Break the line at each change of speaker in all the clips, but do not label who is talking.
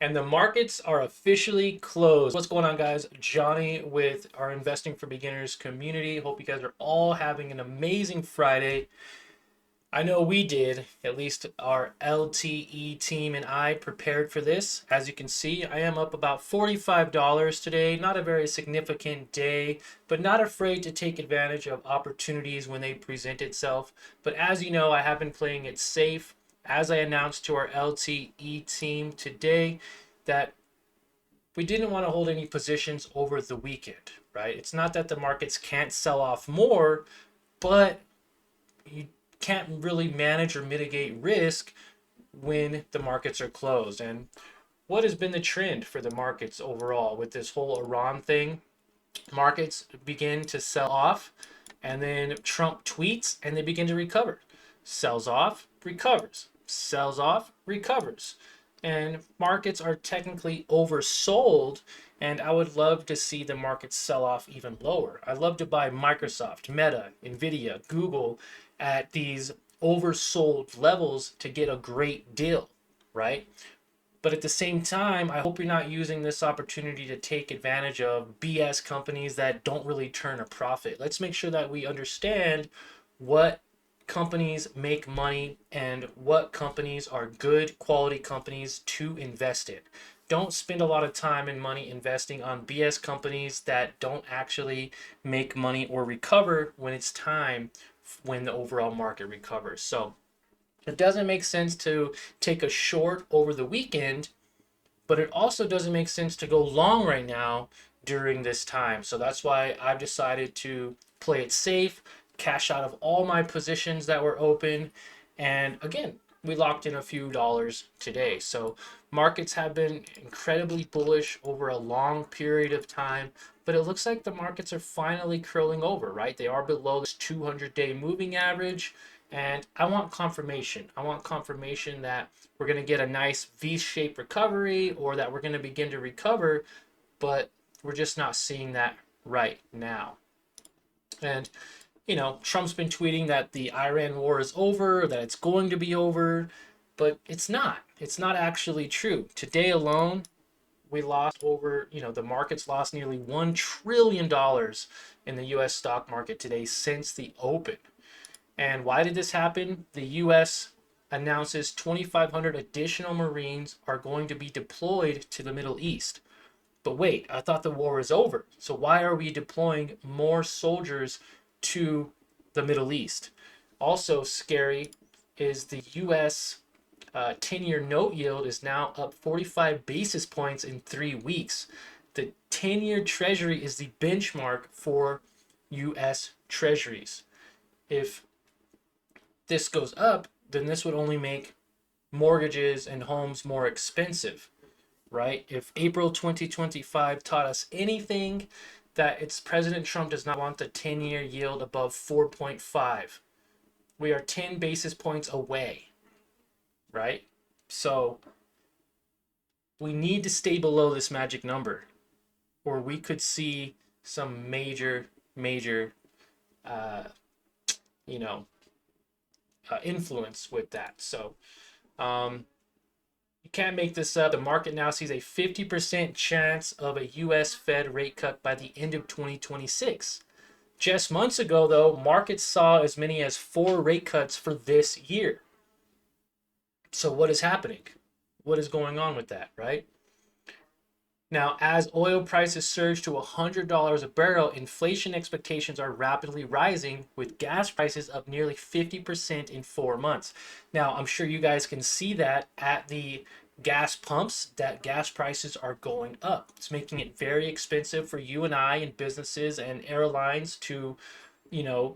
And the markets are officially closed. What's going on, guys? Johnny with our Investing for Beginners community. Hope you guys are all having an amazing Friday. I know we did, at least our LTE team and I prepared for this. As you can see, I am up about $45 today. Not a very significant day, but not afraid to take advantage of opportunities when they present itself. But as you know, I have been playing it safe. As I announced to our LTE team today, that we didn't want to hold any positions over the weekend, right? It's not that the markets can't sell off more, but you can't really manage or mitigate risk when the markets are closed. And what has been the trend for the markets overall with this whole Iran thing? Markets begin to sell off, and then Trump tweets and they begin to recover. Sells off, recovers. Sells off, recovers. And markets are technically oversold, and I would love to see the markets sell off even lower. I'd love to buy Microsoft, Meta, Nvidia, Google at these oversold levels to get a great deal, right? But at the same time, I hope you're not using this opportunity to take advantage of BS companies that don't really turn a profit. Let's make sure that we understand what companies make money and what companies are good quality companies to invest in. Don't spend a lot of time and money investing on BS companies that don't actually make money or recover when it's time when the overall market recovers. So it doesn't make sense to take a short over the weekend, but it also doesn't make sense to go long right now during this time. So that's why I've decided to play it safe, cash out of all my positions that were open. And again, we locked in a few dollars today. So markets have been incredibly bullish over a long period of time, but it looks like the markets are finally curling over, right? They are below this 200-day moving average. And I want confirmation. I want confirmation that we're going to get a nice V-shaped recovery or that we're going to begin to recover, but we're just not seeing that right now. And, you know, Trump's been tweeting that the Iran war is over, that it's going to be over, but it's not. It's not actually true. Today alone, we lost over, the markets lost nearly $1 trillion in the U.S. stock market today since the open. And why did this happen? The U.S. announces 2,500 additional Marines are going to be deployed to the Middle East. But wait, I thought the war is over. So why are we deploying more soldiers to the Middle East? Also scary is the U.S. 10-year note yield is now up 45 basis points in 3 weeks. The 10-year Treasury is the benchmark for U.S. Treasuries. If this goes up, then this would only make mortgages and homes more expensive, right? If April 2025 taught us anything, that it's President Trump does not want the 10-year yield above 4.5. We are 10 basis points away, right? So we need to stay below this magic number, or we could see some major, uh, you know, influence with that. So you can't make this up. The market now sees a 50% chance of a U.S. Fed rate cut by the end of 2026. Just months ago, though, markets saw as many as 4 rate cuts for this year. So what is happening? What is going on with that, right? Now, as oil prices surge to $100 a barrel, inflation expectations are rapidly rising, with gas prices up nearly 50% in 4 months. Now, I'm sure you guys can see that at the gas pumps, that gas prices are going up. It's making it very expensive for you and I and businesses and airlines to, you know,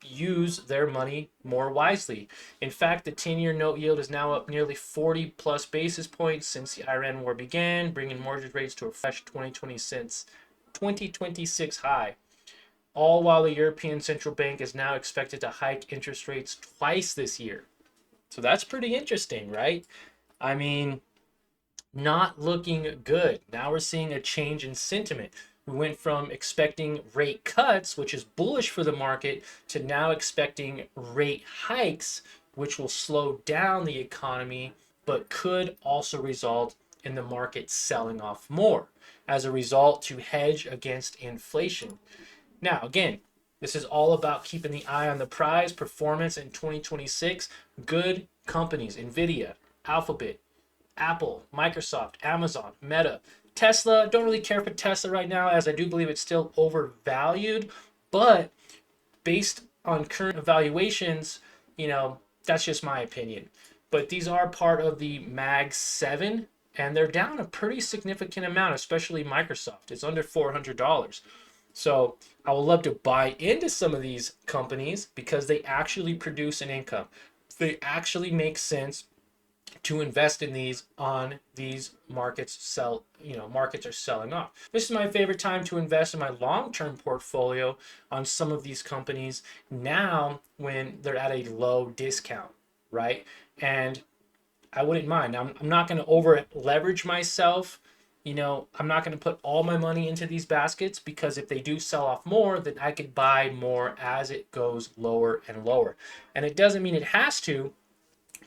use their money more wisely. In fact, the 10-year note yield is now up nearly 40 plus basis points since the Iran war began, bringing mortgage rates to a fresh 2026 high. All while the European Central Bank is now expected to hike interest rates twice this year. So that's pretty interesting, right? I mean, not looking good. Now we're seeing a change in sentiment. We went from expecting rate cuts, which is bullish for the market, to now expecting rate hikes, which will slow down the economy, but could also result in the market selling off more as a result to hedge against inflation. Now, again, this is all about keeping the eye on the prize performance in 2026. Good companies, Nvidia, Alphabet, Apple, Microsoft, Amazon, Meta, Tesla. Don't really care for Tesla right now, as I do believe it's still overvalued, but based on current evaluations, that's just my opinion. But these are part of the Mag 7, and they're down a pretty significant amount, especially Microsoft. It's under $400. So I would love to buy into some of these companies because they actually produce an income. They actually make sense to invest in these on these markets are selling off. This is my favorite time to invest in my long-term portfolio on some of these companies now when they're at a low discount, right? And I wouldn't mind. I'm not going to over leverage myself. I'm not going to put all my money into these baskets, because if they do sell off more, then I could buy more as it goes lower and lower. And it doesn't mean it has to,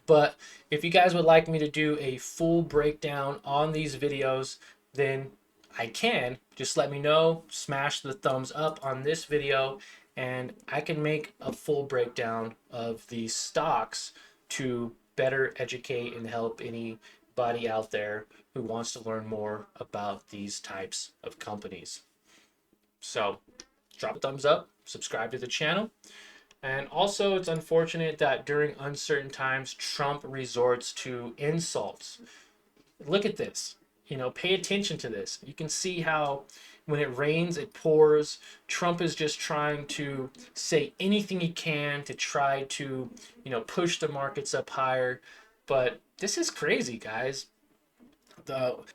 but if you guys would like me to do a full breakdown on these videos, then I can. Just let me know, smash the thumbs up on this video, and I can make a full breakdown of these stocks to better educate and help anybody out there who wants to learn more about these types of companies. So drop a thumbs up, subscribe to the channel. And also, it's unfortunate that during uncertain times, Trump resorts to insults. Look at this. Pay attention to this. You can see how when it rains, it pours. Trump is just trying to say anything he can to try to, push the markets up higher. But this is crazy, guys.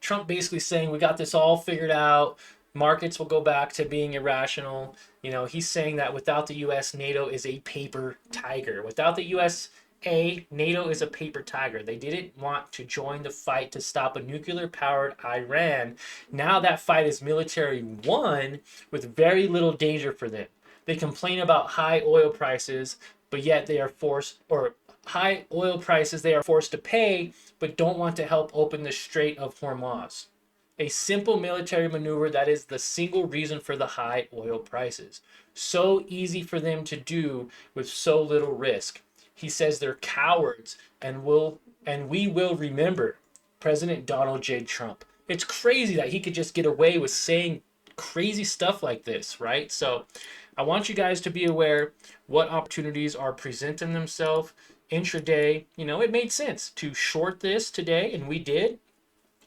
Trump basically saying we got this all figured out. Markets will go back to being irrational. He's saying that without the U.S., NATO is a paper tiger. Without the USA, NATO is a paper tiger. They didn't want to join the fight to stop a nuclear-powered Iran. Now that fight is military won with very little danger for them. They complain about high oil prices, but yet they are forced to pay, but don't want to help open the Strait of Hormuz. A simple military maneuver that is the single reason for the high oil prices. So easy for them to do with so little risk. He says they're cowards and we will remember President Donald J. Trump. It's crazy that he could just get away with saying crazy stuff like this, right? So I want you guys to be aware what opportunities are presenting themselves intraday. It made sense to short this today, and we did.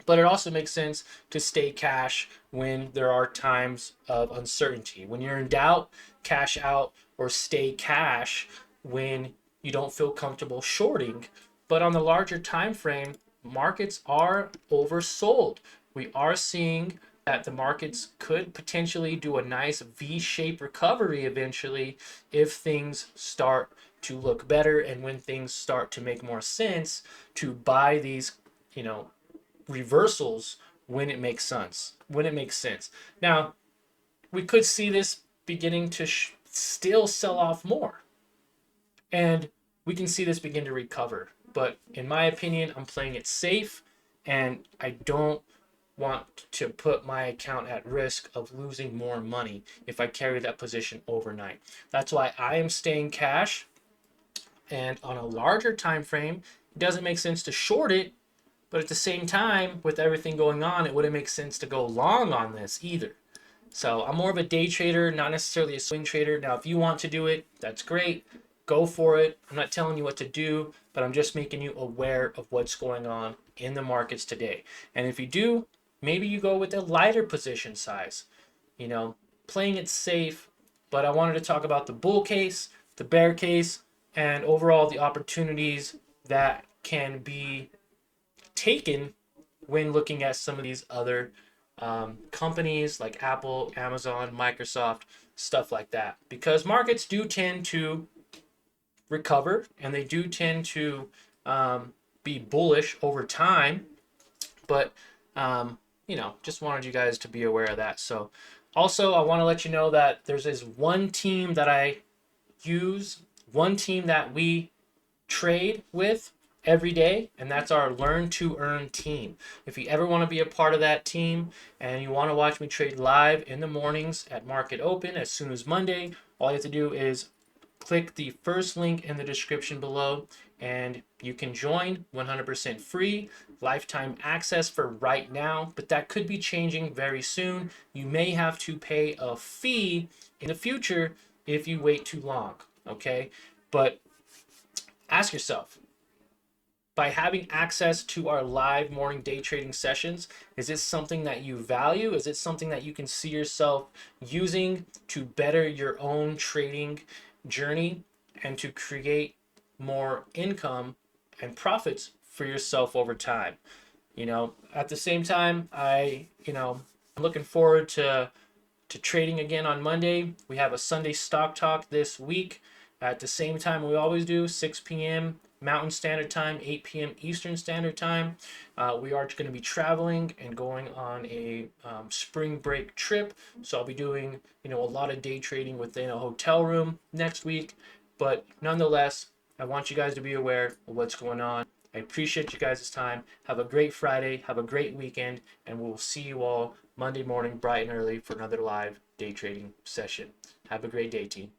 But it also makes sense to stay cash when there are times of uncertainty. When you're in doubt, cash out or stay cash when you don't feel comfortable shorting. But on the larger time frame, markets are oversold. We are seeing that the markets could potentially do a nice V-shaped recovery eventually if things start to look better and when things start to make more sense to buy these, reversals when it makes sense. Now, we could see this beginning to still sell off more, and we can see this begin to recover. But in my opinion, I'm playing it safe, and I don't want to put my account at risk of losing more money if I carry that position overnight. That's why I am staying cash, and on a larger time frame, it doesn't make sense to short it. But at the same time, with everything going on, it wouldn't make sense to go long on this either. So I'm more of a day trader, not necessarily a swing trader. Now, if you want to do it, that's great. Go for it. I'm not telling you what to do, but I'm just making you aware of what's going on in the markets today. And if you do, maybe you go with a lighter position size, playing it safe. But I wanted to talk about the bull case, the bear case, and overall the opportunities that can be taken when looking at some of these other companies like Apple, Amazon, Microsoft, stuff like that. Because markets do tend to recover and they do tend to be bullish over time. But, just wanted you guys to be aware of that. So also, I want to let you know that there's this one team that I use, one team that we trade with, every day, and that's our Learn to Earn team. If you ever want to be a part of that team and you want to watch me trade live in the mornings at market open as soon as Monday, all you have to do is click the first link in the description below and you can join. 100% free, lifetime access for right now, but that could be changing very soon. You may have to pay a fee in the future if you wait too long, okay? But ask yourself, by having access to our live morning day trading sessions, is this something that you value? Is it something that you can see yourself using to better your own trading journey and to create more income and profits for yourself over time? At the same time, I'm looking forward to trading again on Monday. We have a Sunday stock talk this week at the same time we always do, 6 p.m. Mountain Standard Time, 8 p.m. Eastern Standard Time. We are going to be traveling and going on a spring break trip, so I'll be doing a lot of day trading within a hotel room next week. But nonetheless, I want you guys to be aware of what's going on. I appreciate you guys' time. Have a great Friday. Have a great weekend. And we'll see you all Monday morning, bright and early, for another live day trading session. Have a great day, team.